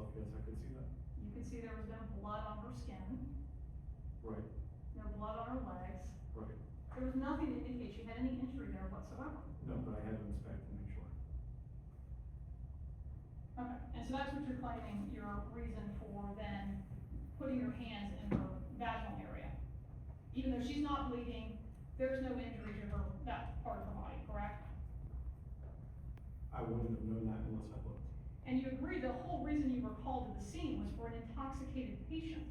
myself, yes, I could see that. You could see there was no blood on her skin, Right, no blood on her legs. right. There was nothing to indicate she had any injury there whatsoever. No, but I had to inspect to make sure. Okay, and so that's what you're claiming your reason for then putting your hands in her vaginal area. Even though she's not bleeding, there's no injury to her, that part of her body, correct? I wouldn't have known that unless I looked. And you agree the whole reason you were called to the scene was for an intoxicated patient.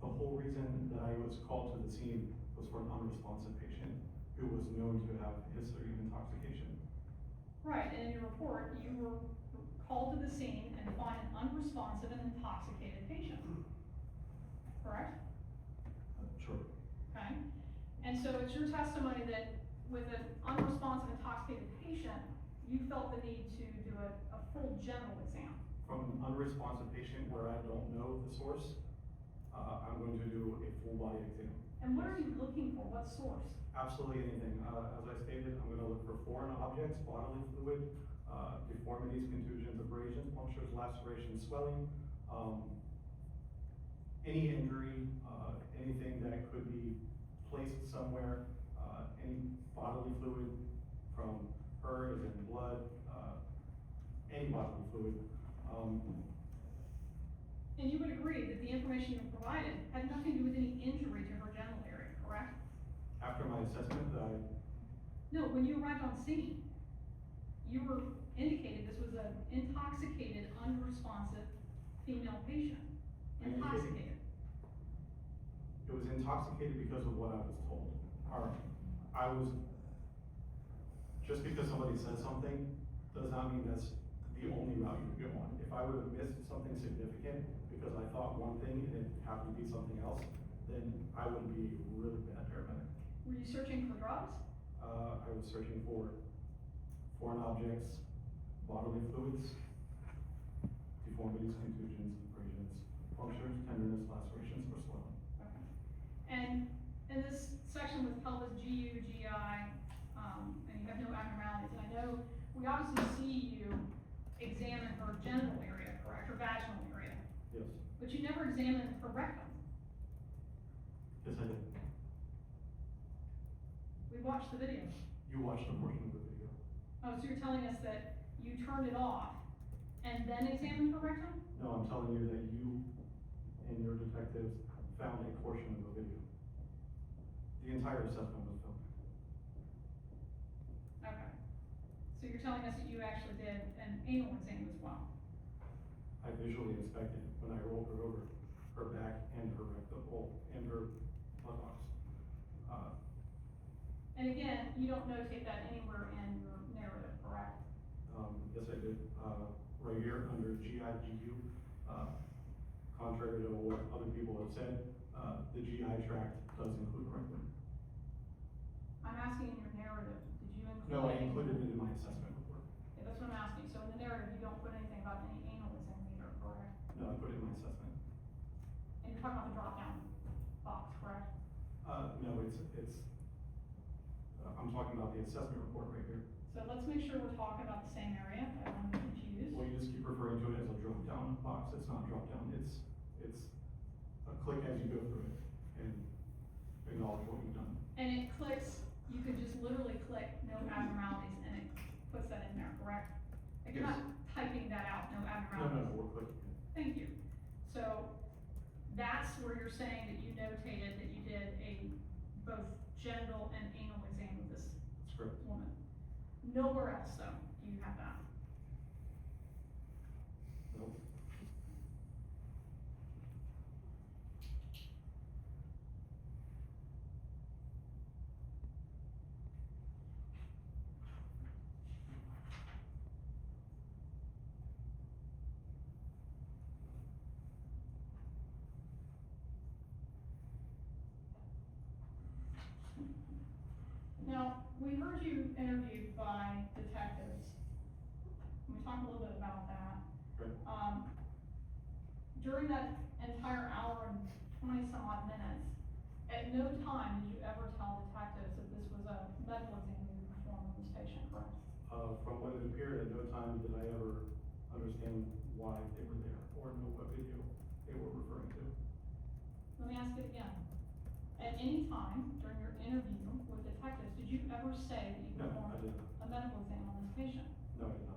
The whole reason that I was called to the scene was for an unresponsive patient who was known to have a history of intoxication. Right, and in your report, you were called to the scene and find an unresponsive and intoxicated patient. Correct? Sure. Okay, and so it's your testimony that with an unresponsive, intoxicated patient, you felt the need to do a full general exam. From an unresponsive patient where I don't know the source, I'm going to do a full body exam. And what are you looking for? What source? Absolutely anything. As I stated, I'm gonna look for foreign objects, bodily fluid, deformities, contusions, abrasions, punctures, lacerations, swelling, any injury, anything that could be placed somewhere, any bodily fluid from her, as in blood, any bodily fluid. And you would agree that the information you provided had nothing to do with any injury to her genital area, correct? After my assessment, No, when you arrived on scene, you were indicated this was an intoxicated, unresponsive female patient. Intoxicated. it was intoxicated because of what I was told. Just because somebody says something, does not mean that's the only route you go on. If I would have missed something significant because I thought one thing and it happened to be something else, then I would be a really bad paramedic. Were you searching for drugs? I was searching for foreign objects, bodily fluids, deformities, contusions, abrasions, punctures, tenderness, lacerations, or swelling. Okay. And in this section with pelvis GU, GI, and you have no abnormalities, and I know we obviously see you examine her genital area, correct, her vaginal area, Yes. but you never examined her rectum. Yes, I did. We watched the video. You watched a portion of the video. Oh, so you're telling us that you turned it off and then examined her rectum? No, I'm telling you that you and your detectives found a portion of the video. The entire assessment was filmed. Okay. So you're telling us that you actually did an anal exam as well? I visually inspected when I rolled her over, her back and her rectal hole and her buttocks. And again, you don't notate that anywhere in your narrative, correct? Yes, I did. Right here under GIGU, contrary to what other people have said, the GI tract does include rectum. I'm asking in your narrative, did you include? No, I included it in my assessment report. Yeah, that's what I'm asking. So in the narrative, you don't put anything about any anal exam either, correct? No, I put it in my assessment. And you're talking about the drop-down box, correct? No, I'm talking about the assessment report right here. So let's make sure we're talking about the same area. I don't want to be confused. Well, you just keep referring to it as a drop-down box. It's not drop-down, it's a click as you go through it and acknowledge what you've done. And it clicks, you could just literally click no abnormalities and it puts that in there, correct? Like you're Yes. not typing that out, no No, abnormalities. we're clicking it. Thank you. So that's where you're saying that you notated that you did a both genital and anal exam of this That's correct. woman. Nowhere else though, do you have that? Nope. Now, we heard you interviewed by detectives. Can we talk a little bit about that? Right. During that entire hour and 20 some odd minutes, at no time did you ever tell detectives that this was a medical exam you performed on this patient, correct? From what it appeared, at no time did I ever understand why they were there or know what video they were referring to. Let me ask it again. At any time during your interview with detectives, did you ever say that you No, I performed did not. a medical exam on this patient? No, I did not.